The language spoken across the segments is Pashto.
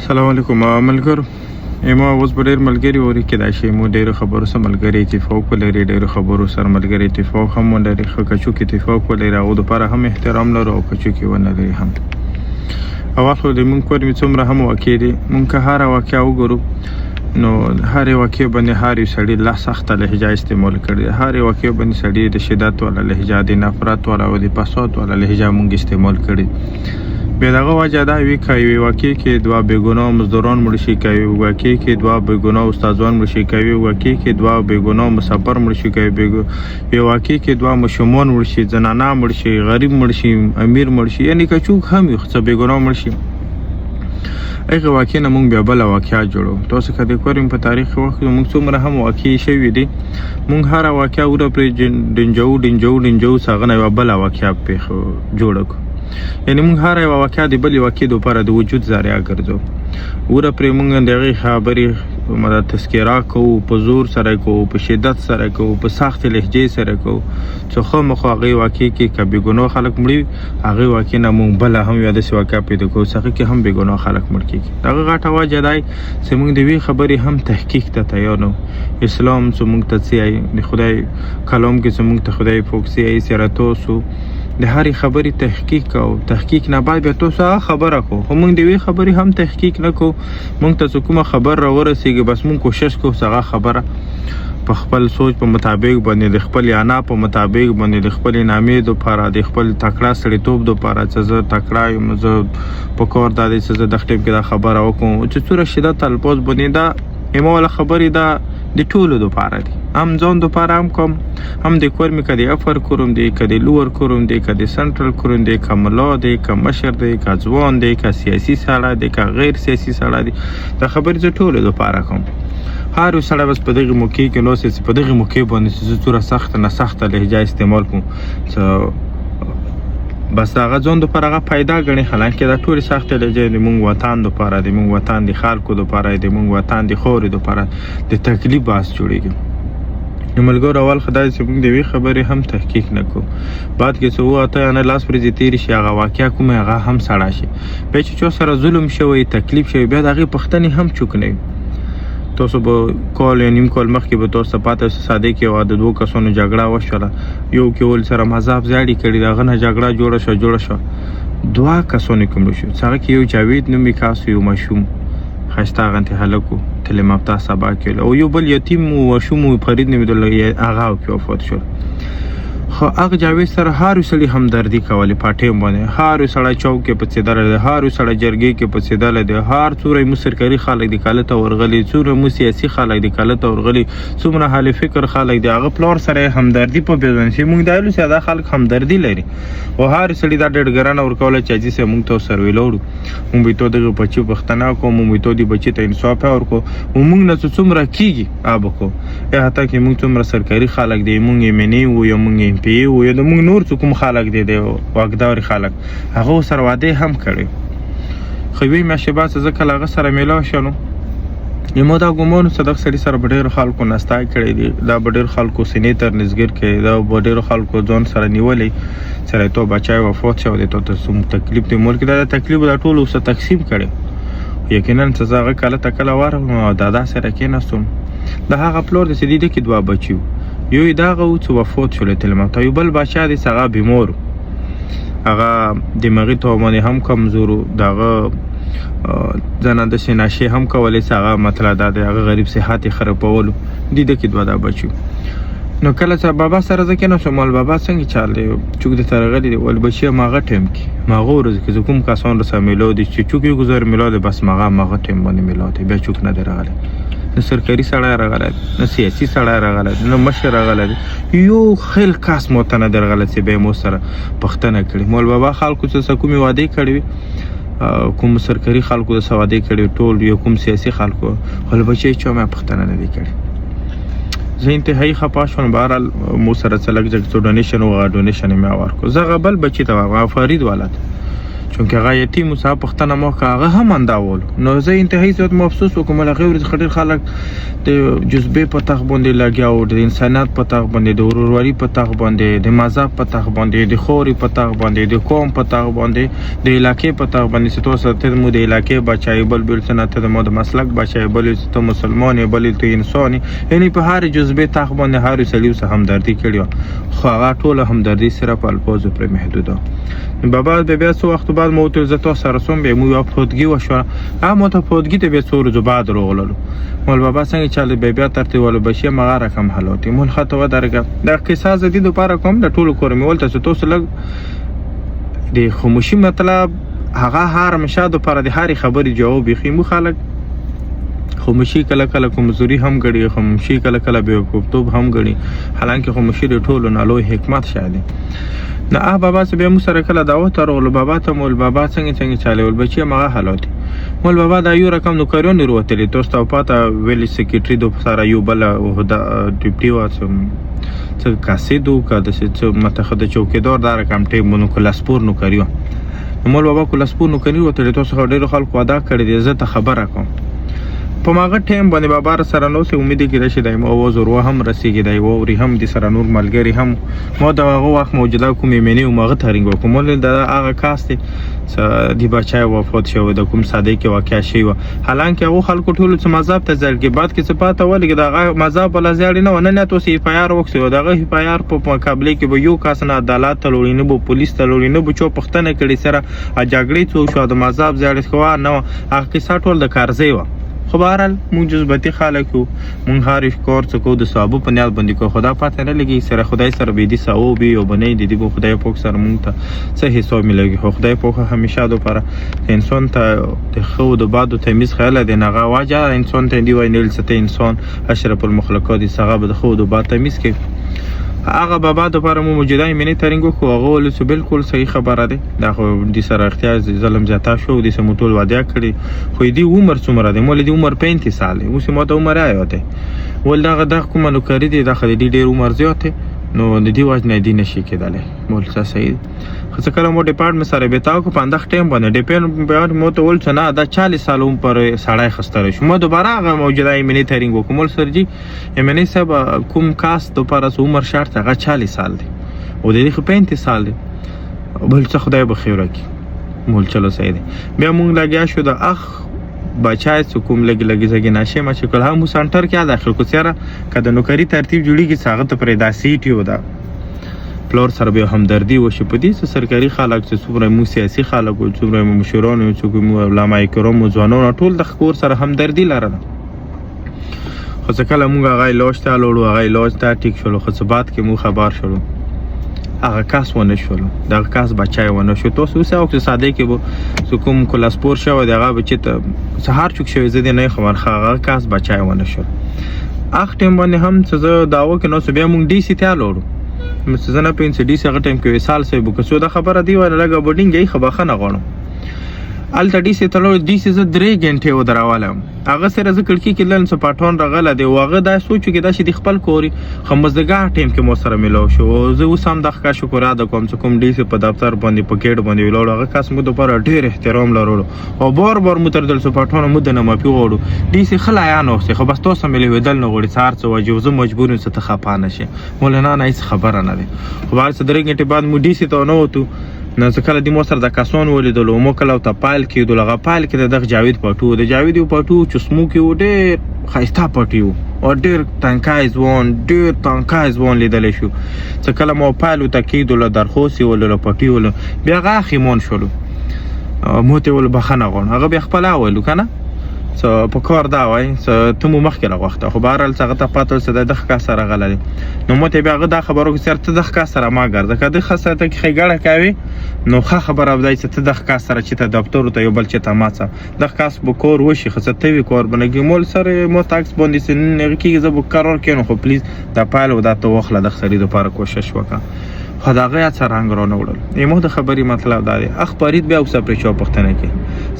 السلام علیکم ملګرو. ما اوس به ډېر ملګري اوري کېدای شي مو ډېرو خبرو سره ملګري اتفاق ولري، ډېرو خبرو سره ملګري اتفاق هم ولري، ښه کچوک اتفاق ولري، هغو دپاره هم احترام لرو او کچوک یې ونه لري هم. اول خو د مونږ کور مې څومره هم واقع دي، مونږ که هره واقعه وګورو نو هرې واقعې باندې هر یو سړي لا سخته لهجه استعمال کړې ده. هرې واقعې باندې سړي د شدت والا لهجه، د نفرت والا او د فساد والا لهجه مونږ استعمال کړې. بیا دغه وجه دا وي که یوې واقعې کې دوه بېګناه مزدوران مړه شي، که یوې واقعې کې دوه بېګناه استادان مړه شي، که یوې واقعې کې دوه بېګناه مسافر مړه شي، که یوې واقعې کې دوه ماشومان مړه شي، زنانه مړه شي، غریب مړه شي، امیر مړه شي، یعنې که څوک هم وي څه بېګناه مړه شي، هغې واقعې نه مونږ بیا بله واقعه جوړوو. تاسو که د کور په تاریخ وخت کې مونږ څومره هم واقعې شوي دي، مونږ هره واقعه وره پرې ډنجوو څه هغه نه یوه بله واقعه جوړه کړو. یعنې مونږ هره یوه واقعه د بلې واقعې دپاره د وجود ذریعه ګرځو. وره پرې مونږ د هغې خبرې تذکره کوو، په زور سره کوو، په شدت سره کوو، په سختې لهجې سره کوو، څو خامخا هغې واقعې کې که بېګناه خلک مړي وي، هغې واقعې نه مونږ بله هم یوه داسې واقعه پیدا کوو چې هغې کې هم بېګناه خلک مړ کېږي. د هغه غټه وجه دا چې مونږ د یوې خبرې هم تحقیق ته تیار نه وو. اسلام چې مونږ ته څه وایي، د خدای کلام کې چې مونږ ته خدای پاک څه وایي، چې تاسو د هرې خبرې تحقیق کوو. تحقیق نه بعد بیا تاسو هغه خبره کوو، خو مونږ د یوې خبرې هم تحقیق نه کوو. مونږ ته چې کومه خبر راورسېږي بس مونږ کوشش کوو چې هغه خبره په خپل سوچ په مطابق باندې، د خپل انا په مطابق باندې، د خپل نامې دپاره، د خپل تکړه سړیتوب دپاره چې زه تکړه یم، زه په کار دا دی چې زه دغه ټیم کې دا خبره وکړم چې څومره شدت الفاظ باندې دا اما والا خبرې دا د ټولو دپاره دي، هم ځان دپاره هم کوم، هم د کور مې که د افر کوروم دی، که د لور کوروم دی، که د سنټرل کوروم دی، که ملا دی، که مشر دی، که ځوان دی، که سیاسي سړی دی، که غیر سیاسي سړی دی، دا خبرې زه ټولو دپاره کوم. هر یو سړی بس په دغې موقع کې ناست چې په دغې موقع باندې چې زه څومره سخته نه سخته لهجه استعمال کوم چې بس هغه ځان دپاره هغه پیدا ګڼي. حالانکې دا ټولې سختې لهجې د مونږ وطن دپاره، د مونږ وطن د خلکو دپاره، د مونږ وطن د خاورې دپاره د تکلیف باعث جوړېږي. نو ملګرو اول خو دا چې مونږ د یوې خبرې هم تحقیق نه کوو. بعد کې څه 7 یا 9 ورځې تېرې شي، هغه واقعه کومه هغه هم سړه شي، بیا چې چا سره ظلم شوی، تکلیف شوی، بیا د هغې پوښتنې هم څوک نه وي. تاسو به کال یا نیم کال مخکې به تاسو ته پاته ساده کې یوه د 2 کسانو جګړه وشوله، یو کې ول سره مذهب زیاړې کړي، د هغه نه جګړه جوړه شوه 2 کسانو کې مړه شو. هغه کې یو جاوید نومې کس، یو ماشوم ښایسته غنتې هلک و، تعلیم یافته سبا کې، او یو بل یتیم و ماشوم و فرید نومېدل، هغه کې وفات شو. خو هغه جاوید سره هر یو سړي همدردي کولې په ټیم باندې، هر یو سړی چوک کې پڅېدلی دی، هر یو سړی جرګې کې پڅېدلی دی، هر څومره مو سرکاري خلک دي کاله ته ورغلي، څومره مو سیاسي خلک دي کاله ته ورغلي، څومره حال فکر خلک دي، هغه پلار سره همدردي په پیژني چې مونږ دا ویلو چې دا خلک همدردي لري. او هر سړي دا ډېرګرانه ورکوله چې حاجي صاحب مونږ ته سروې لاړو، مونږ به تو دغه بچي پوښتنه کوو، مونږ به تو دې بچي ته انصاف ورکړو، مونږ نه چې څومره کېږي هغه به کوو. یا حتی کې مونږ څومره سرکاري خلک دي، مونږ MNA وو یا مونږ MP وو یا د مونږ نور څه کوم خلک دي د واکدار خلک، هغه سره وعده هم کړی. خو یوې میاشتې بعد زه کله هغه سره میلاو شولم، ما دا ګمان چې دغه سړي سره به ډېرو خلکو نستا کړی دي، دا به ډېرو خلکو سینې تر نظګر کړي، دا به ډېرو خلکو ځان سره نیولی سره تو بچی وفات شوی دی، تا ته څوم تکلیف دی ملک دا تکلیف دا ټول اوسه تقسیم کړی. یقینا چې زه هغه کله ته کله ورغلم او دادا سره کېناستم، د هغه پلار د چې کې 2 بچي وو، یو یې دغه و چې وفات شولی تعلیم یافته، یو بل بچی دی چې هغه بیمار و، هغه دماغي توانایي هم کمزور و، د هغه ځانه داسې نشې هم کولی چې هغه مطلب دا دی هغه غریب صحت یې خرابولو، د کې 2 بچي وو. نو کله چې بابا سره زه کېناستم، ویل بابا څنګه چل دی، چوک دې ته راغلی دی، ویل بچیه ماغه ټایم کې ماغه ورځ کې زه کوم کسان رسره میلاو دي چې چوک یې ګزار میلاو دی، بس ماغه ټایم باندې میلاو دی، بیا چوک نه دی راغلی، نه سرکاري سړی راغلی دی، نه سیاسي سړی راغلی دی، نه مشر راغلی دی، یو خیل کس مو ته نه دی راغلی چې بیا مو سره پوښتنه کړې. مول بابا خلکو څه کومې وعدې کړې وي، کوم سرکاري خلکو د څه وعدې کړې ټول، یو کوم سیاسي خلکو، خو له بچی چا مې پوښتنه نه دی کړې. زه انتهایی خفه شوم. بهرحال مو سره څه لږ ډونیشن و، هغه ډونیشن یې مې ورکړو. زه هغه بل بچي ته ورغلم، فرید والا ته، چونکې هغه یتیم و صاحب پوښتنه مو وکړه هغه هم انداول نو زه انتهایي زیات افسوس وکړم له هغې ورځې څخه ډېر خلک د جذبې په تخ باندې لګیا وو د انسانیت په تخ باندې د ورورولي په تخ باندې د مذهب په تخ باندې د خوري په تخ باندې د قوم په تخ باندې د علاقې په تخ باندې چې تاسو ته مو د علاقې بچایي بل بلته ته مو د مسلک بچایي بل ته مسلمان بل ته انسان یعنی په هر جذبې تخ باندې هر سړي سره همدردي کړې خو هغه ټوله همدردي صرف الفاظو پر محدوده بابا بیا څو وخت بعد مو ته زه تاسو سره سوم بیا مو یو فوتګي وشوه هغه مو ته فوتګي ته بیا څو ورځې بعد راغللو مول بابا څنګه چاله بیا ترتیب ول بشي مغه رقم حالات مول خطه و درګه د قصه ز دي لپاره کوم د ټولو کور مې ولته تاسو لګ د خاموشي مطلب هغه هر مشاهده پر د هر خبري جواب خيمو خلک خاموشي کله کله کمزوري هم غړي خاموشي کله کله به کوتوب هم غړي حالانکه خاموشي د ټولو نه لوی حکمت شاید نه بابا سه به مو سره کله دعوت ورغلو بابا ته مول بابا څنګه چاله ول بچي مغه حالات مول بابا دا یو رقم نو کارون وروتلی تاسو ته پاته ویلی سیکریټری د سره یو بل وهدا ډیپټي واسم څه کاسیدو کا د څه متخد چوکیدار دا رقم ټیم مونږ کلاسپور نو کړیو مول بابا کلاسپور نو کړیو ته تاسو ډېر خلکو ادا کړی دي زه ته خبره کوم په ماغه ټیم باندې بابا سره نو سه امید کې راشي دایم او زور هم رسیږي دای او ری هم د سره نور ملګری هم مو دا هغه وخت موجوده کومې منی او ماغه ترنګ کومول د هغه کاست دی بچای وفات شو د کوم ساده کې واقع شي و حالانکه هغه خلکو ټول څه مذهب ته ځل کې بعد کې څه پاته ولګي دا مذهب بل زیاړي نه نه تاسو پیار وکسو دغه پیار په مقابله کې به یو کس نه عدالت تلوري نه بو پولیس تلوري نه بو چو پښتنه کړي سره اجاګړي څو شو د مذهب زیاړي خو نه هغه کې ټول د کارځي و خو بهرحال مونږ جذبتي خلک یو مونږ هر کار څه کوو د ثوابو په نیت باندې کوو خدا پاته نه لګي سره خدای سره به دي ثواب وي او بنې دي به خدای پاک سره مونږ ته څه حساب ملګي خو خدای پاک همیشه دوپاره انسان ته د خو د باد تمیز خیال دی نه غواجه انسان ته دی وینل ست انسان اشرف المخلوقات څنګه به خو د باد تمیز کې هغه بابا د لپاره مو موجوده منی ترنګ خو هغه ول څه بالکل صحیح خبره ده دا خو د سره اختیار ظلم زیاته شو د سمټول وعده کړی خو دی عمر څومره ده مول دی عمر 35 سال اوس مو ته عمر آیاته ول دا کوم نو کړی دی دا خو دی ډیر عمر زیاته نو د دې وجه نه دی نشي کېدلی مول څه صحیح خو څه کله مو ډیپارټمنټ سره بتاو کو پاندخ ټیم باندې ډیپارټمنټ مو ته ول څه نه دا 40 سال عمر پر سړی خستره شو مو دوباره هغه موجوده منی ترنګ وکمل سرجی منی سب کوم کاس د پر عمر شرط هغه 40 سال دی او د دې خو 35 سال دی بل څه خدای به خیر وکړي مول چلو صحیح دی بیا مونږ لګیا شو د اخ بچای څه کوم لګي زګی نشه ما چې کله هم سنټر کې داخل کو سره کده نوکری ترتیب جوړیږي څنګه ته پرې دا سیټ یو دا فلور سره به همدردی وشي په دې سرکاري خلک چې څومره مو سیاسي خلک او څومره مشران او څومره علماء کرام او ځوانان ټول د خور سره همدردی لرله خو څه کله موږ هغه علاج ته لوړو هغه علاج ته ټیک شولو خو څه بعد کې مو خبر شولو هغه کاس ونه شولو دغه کاس بچای ونه شو تاسو اوس او ساده کې بو کوم کلاسپور شو دغه بچی ته سهار چوک شوی زده نه خبر هغه کاس بچای ونه شو اخ ټیم باندې هم څه داوا کې نو بیا مونږ ډی سی ته لوړو مڅ نه پین سی ډی سی هغه ټیم کې سال سه بو که دا خبره دی ونه لګا بډینګ یې خبره نه غواړم الته ډی سی تلو ډی سی ز 3 غنټه و دراوالم هغه سره ز کړکی کې لن څه پټون رغله دی واغه دا سوچو کې دا شي خپل کوري خمزدګا ټیم کې مو سره ملو شو زه اوس هم د ښه شکر ادا کوم چې کوم ډی سی په دفتر باندې پکېټ باندې ویلوړ هغه کس مو د پر ډېر احترام لرلو او بار مو تر دل څه پټون مو د نه مپی وړو ډی سی خلایانو خو بس تاسو ملي ودل نه غوړي سار څه وجو زه مجبور یم څه خپانه شي مولانا نه هیڅ خبره نه دی خو بار څه درې غنټه بعد مو ډی سی ته نو وته نو څه کله د مو سره د کسون ولیدلو مو کله ته پایل کې دغه پایل کې د جاوید پټو د جاوید پټو چسمو کې وډه خایستا پټیو او ډیر تنکایز وون لیدل شو څه کله مو پایل ته کې دله درخوسي ولله پټیول بیا غاخیمون شولو مو ته ول بخنه غون هغه بیا خپل اولو کنه څه په کار دا وای څه ته مو مخکې راغوخته خو بهرحال څنګه ته پاتل څه د دغه کس سره غلې نو مو ته بیا غدا خبرو کې سره دغه کس سره ما ګرځه کده خاصه ته کې ګړه کوي نو ښه خبره ودای چې دغه کس سره چې ته دفتر ته یو بل چې ته ماڅه دغه کس به کور وشي خاصه ته وی کور بنګي مول سره مو تاکس باندې سن نه کېږي زه به قرار کینو خو پلیز دا پایل ودا ته وخله د خرید لپاره کوشش وکړه خو د هغه څه رنګ رانه وړل ایمو د خبرې مطلب دا دی اخبارید بیا اوسه پرې چا پوښتنه کوي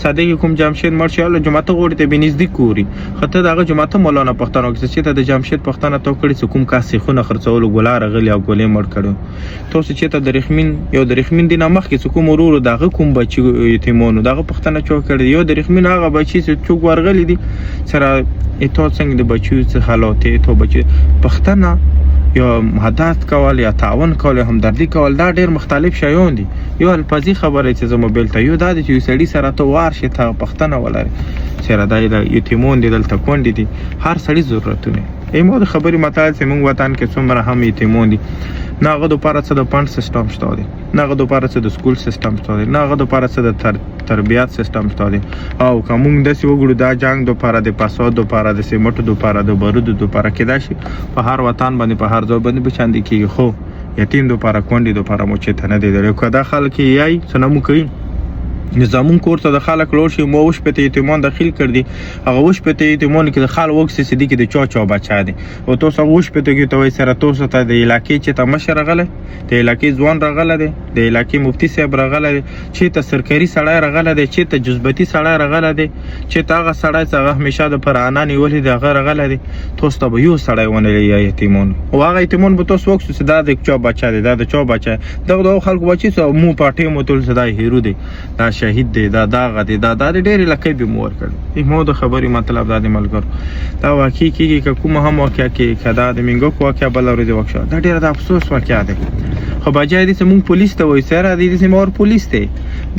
صادق کوم جمشید مړ شي الله جماعت غوړي ته به نږدې کوري خو ته دغه جماعت مولانا پښتنو کې چې ته د جمشید پښتنه تو کړي چې کوم کاسې خونه خرڅولو ګلار غلي او ګولې مړ کړو تاسو چې ته د رحمین یو د رحمین دینه مخ کې کوم ورور دغه کوم بچي یتیمونو دغه پښتنه چو کړي یو د رحمین هغه بچي چې چوک ورغلي دي سره اته څنګه د بچو څه حالات ته بچي پښتنه یا مدد کول یا تعاون کول یا همدردي کول دا ډېر مختلف شیان دي یو الفاظي خبره چې زما بیل ته یو دا چې یو سړی سره ته وارشه ته پښتنه ولري سره دا یتیمون دي دلته کونډې دي هر سړی ضرورتونه ایمو د خبرې مطالعه چې موږ وطن کې څومره هم یتیمون دي نه هغه دپاره څه د فنډ سیسټم شته دی نه هغه دپاره څه د سکول سیسټم شته دی نه هغه دپاره څه د تربیات سیسټم شته دی او که موږ داسې وګړو دا جنګ دپاره د فساد دپاره د سیمټو دپاره د بارودو دپاره کېدای شي په هر وطن باندې په هر ځای باندې به چاندې کېږي خو یتیم دپاره کونډې دپاره مو چېرته نه دی دلی که دا خلک یې یایي څه نه مو کوي نظامون کور ته د خلک لوړ شي مو وش پته یتیمان داخل کړدي هغه وش پته یتیمان کې د خال وکس سدي کې د چا بچا دي او تاسو وش پته کې توي سره تاسو ته د علاقې چې ته مشر غله د علاقې ځوان راغله دي د علاقې مفتي صاحب راغله دي چې ته سرکاري سړی راغله دي چې ته جذبتي سړی راغله دي چې ته هغه سړی چې همیشه د پر اناني ولې د هغه راغله دي تاسو ته یو سړی ونه لري یتیمان او هغه یتیمان به تاسو وکس سدا د چا بچا دي د چا بچا دغه خلکو بچي سو مو پټي مو تل صدا هیرو دي دا شهید دی دا داغه دی دا د ډېرې لکۍ به مو ورکړي ایمو د خبرې مطلب دا د ملګرو دا واقع کېږي که کومه هم واقع کې که دا د مینګوک واقع بله ورځ واقع دا ډېره د افسوس واقع دی خو بجای دې چې مونږ پولیس ته وایو سره دې چې مور پولیس دی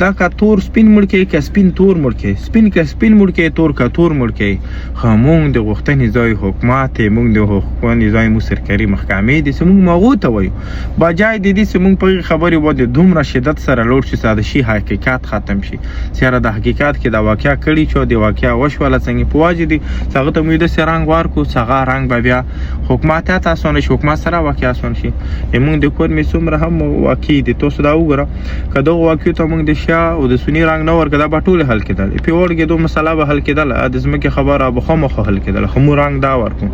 دا که تور سپین مړ کې که سپین تور مړ کې سپین که سپین مړ کې تور که تور مړ کې خو مونږ د غوښتنې ځای حکومت مونږ د حکومت ځای مو سرکاري محکمې دي چې مونږ مغو ته وایو بجای دې چې مونږ په خبرې باندې دومره شدت سره لوړ شي ساده شي حقیقت ختم شي سره د حقیقت کې دا واقعیا کړي چې د واقعیا وشوله څنګه په واجب دي څنګه ته مې د سرنګ ورکو څنګه رنګ بیا حکومت ته اسونه شي حکومت سره واقعیا اسونه شي موږ د کور مې څومره هم واقع دي تاسو دا وګوره کله واقع ته موږ د شیا او د سنی رنګ نه ورکړه په ټوله حل کېدل په وړګې دوه مسله به حل کېدل د زمکه خبره به خامخ حل کېدل خو مو رنګ دا ورکو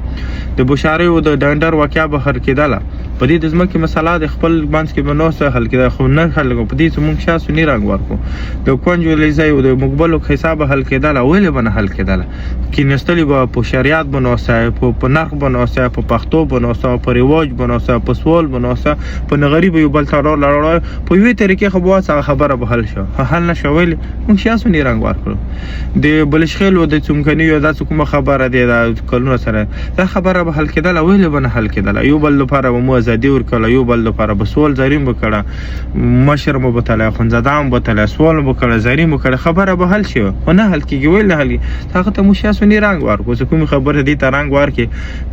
د بشاره او د ډنډر واقعیا به حل کېدل په دې د زمکه مسله د خپل بانس کې بنوسه حل کېدل خو نه حل کو په دې موږ شیا سنی رنګ ورکو د کونجولې ځای او د مقبلو حساب حل کېدل ولې بنه حل کېدل کې نستلی به په شریعت بنوسه په نرخ بنوسه په پښتو بنوسه په ریواج بنوسه په سوال بنوسه په نغری به یو بل تر لړ په یوې طریقې خو خبره به حل شو حل نشو ویل موږ شاسو نه رنګ ورکړو د بلشخیل او د چمکني یو د کومه خبره دی دا کلونه سره دا خبره به حل کېدل ویل بنه حل کېدل یو بل لپاره مو ازادي ورکړه یو بل لپاره به سوال زریم وکړه مشر مو به تل خنزدام به تل سوال وکړه زریم وکړه خبره به حل شي او نه حل کېږي ویل نه حل هغه ته مو شاسو نه رنګ ورکړو چې کوم خبره دی ته رنګ ورکې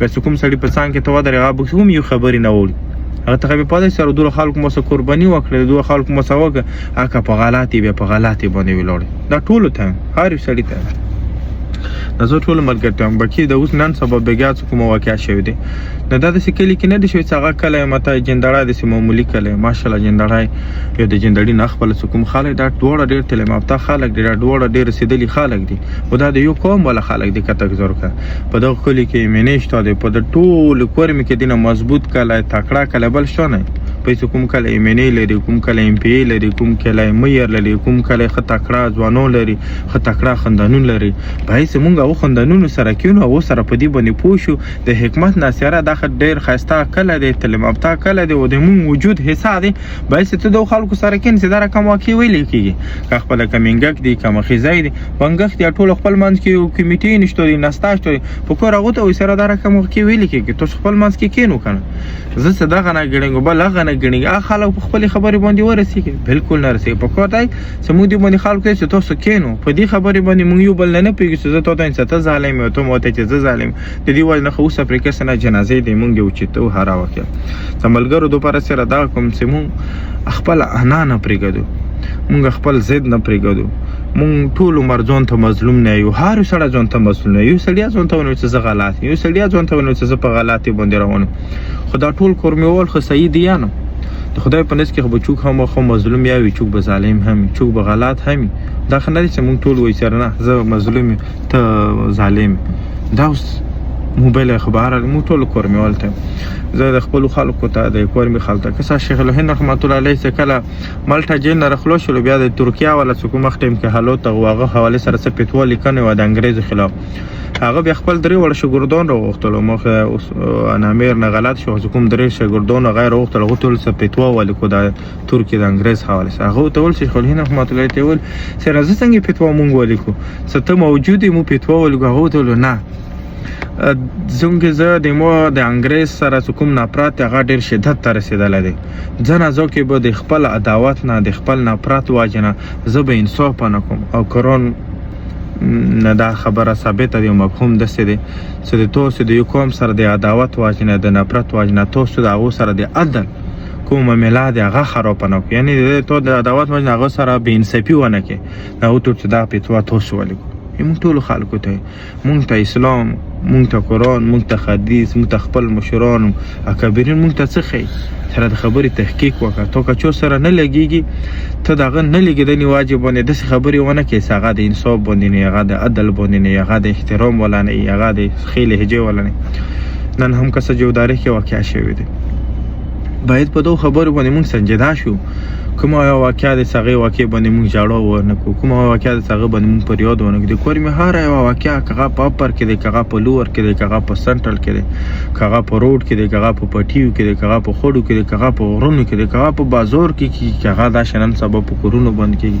به کوم سړي په څنګه ته ودرې غاب کوم یو خبرې نه وړي هغه ته به پاتې سره دوه خلکو مو سره قرباني وکړه دوه خلکو مو سره وکړه هغه په غلطي به په غلطي باندې ولاړ دا ټول ته هر سړی ته دا زه ټول ملګرتم بکی د اوس نن سبا بګیا کوم واقعیا شوی دی نه دا د سکلی کې نه دی شوی څنګه کله مته جندړه د معمولی کله ماشاءالله جندړه یو د جندړي نه خپل کوم خاله دا ډوړه ډیر تل مافته خلک ډیر ډوړه ډیر سیدلی خلک دي او دا د یو قوم ولا خلک دي کته زور کا په دغه کلی کې مینشته دی په د ټول کورم کې دینه مضبوط کله تکړه کله بل شونه پیسې کوم کله ایمنی لري کوم کله ام پی لري کوم کله میر لري کوم کله خطکړه ځوانو لري خطکړه خندانون لري بای سمونګه او خندانون سره کینو او سره په دې باندې پوښو د حکمت ناصره د ډیر خاسته کله د تلمبتا کله د ودمون وجود حصہ دی بای ست د خلکو سره کین سره کوم واقع ویل کیږي که خپل کمینګک دی کوم خزای دی بنګخ دی ټول خپل منځ کې کمیټې نشته دی نستاشته په کور هغه ته سره دا کوم واقع ویل کیږي تاسو خپل منځ کې کینو کنه زه صدقه نه ګړنګ بل هغه نه ګړنګ خلک په خپل خبرې باندې ورسیږي بالکل نه رسیږي په کوتای سمو دی باندې خلکو چې تاسو کینو په دې خبرې باندې مونږ یو بل نه پیږي چې ته ته انسان ته ظالم او ته موته چې ظالم د دې وجه نه خو اوس افریقا سره جنازې دی مونږ یو چې ته هر واقع تملګرو دوپاره سره دا کوم چې مونږ خپل انا نه پرېګدو مونږ خپل زید نه پرېګدو مونږ ټول عمر ځون ته مظلوم نه یو هر سړی ځون ته مظلوم نه یو سړی ځون ته ونه چې زه غلط یو سړی ځون ته ونه چې زه په غلطي باندې روانم خدا ټول کورمیول خو صحیح دی نه د خدای په نس کې خو بچوک هم خو مظلوم یا وي چوک به ظالم هم چوک به غلط هم دا خنه چې مونږ ټول وای سره نه زه مظلوم ته ظالم دا اوس موبایل اخبار مو ټول کور مې ولته زه د خپل خلکو ته د کور مې خلته کسا شیخ الهند رحمت الله علیه څخه کله مالټا جیل نه رخلو شو بیا د ترکیه ولا څوک مختم کې حالات واغه حواله سره څه پیټوا لیکنه و د انګریز خلاف هغه بیا خپل درې وړ شګردون راوختلو مخه انا امیر نه غلط شو کوم درې شګردون غیر راوختلو ټول څه پیټوا ولیکو د ترکیه د انګریز حواله سره هغه ته ول شیخ الهند رحمت الله علیه ول سره څنګه پیټوا مونږ ولیکو څه موجوده مو پیټوا ولیکو هغه ته نه زموږ زه د مو د انګریز سره کوم نفرت هغه ډیر شدت ته رسیدلی دی ځنه کې به د خپل عداوت نه د خپل نفرت واجنه زه به انصاف نه کوم او قرآن نه دا خبره ثابته دی مفهوم دسته دی چې د تاسو د یو قوم سره د عداوت واجنه د نفرت واجنه تاسو د هغه سره د عدل کومه میلاد هغه خراب نه کوي یعنی ته د عداوت واجنه هغه سره به انصافي ونه کوي نو ته دا پیټوا تاسو ولیکو مونږ ټول خلکو ته مونږ ته اسلام مونږ ته قرآن مونږ ته حدیث مونږ ته خپل مشران اکبرین مونږ ته څه ښیي سره د خبرې تحقیق وکړه تو که چا سره نه لګېږي ته د هغه نه لګېدنې واجب باندې داسې خبرې ونه کړې چې هغه د انصاف باندې نه هغه د عدل باندې نه هغه د احترام والا نه هغه د ښې لهجې والا نه نن هم که څه جوداري کې واقع شوی دی باید په دو خبرو باندې مونږ سنجیده شو کومه واقعه د هغې واقعې باندې مونږ ژړا ونه کړو کومه واقعه د هغه باندې مونږ فریاد ونه کړو د کور مې هره یوه واقعه که هغه په اپر کې دی که هغه په لور کې دی که هغه په سنټرل کې دی که هغه په روډ کې دی که هغه په پټیو کې دی که هغه په خوړو کې دی که هغه په غرونو کې دی که هغه په بازار کې کېږي که هغه دا شنن سبا په کورونو باندې کېږي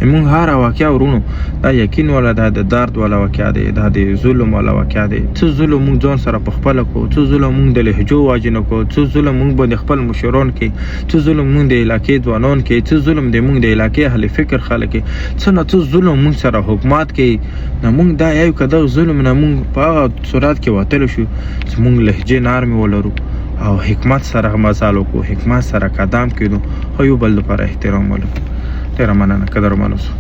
مونږ هره واقعه ورونو دا یقین والا دا د درد والا واقعه دی دا د ظلم والا واقعه دی څه ظلم مونږ ځان سره په خپله کوو څه ظلم مونږ د لهجو واجنه کوو څه ظلم مونږ باندې خپل مشران کوي څه ظلم مونږ د علاقې ځوانان کوي څه ظلم د مونږ د علاقې اهل فکر خلک څه نه څه ظلم مونږ سره حکومت کوي نه مونږ دا یو که دغه ظلم نه مونږ په هغه صورت کې وتلی شو چې مونږ لهجې نرمې ولرو او حکمت سره مزال وکړو حکمت سره قدم کېدو او یو بل لپاره احترام ولرو ډېره مننه قدرمن اوسو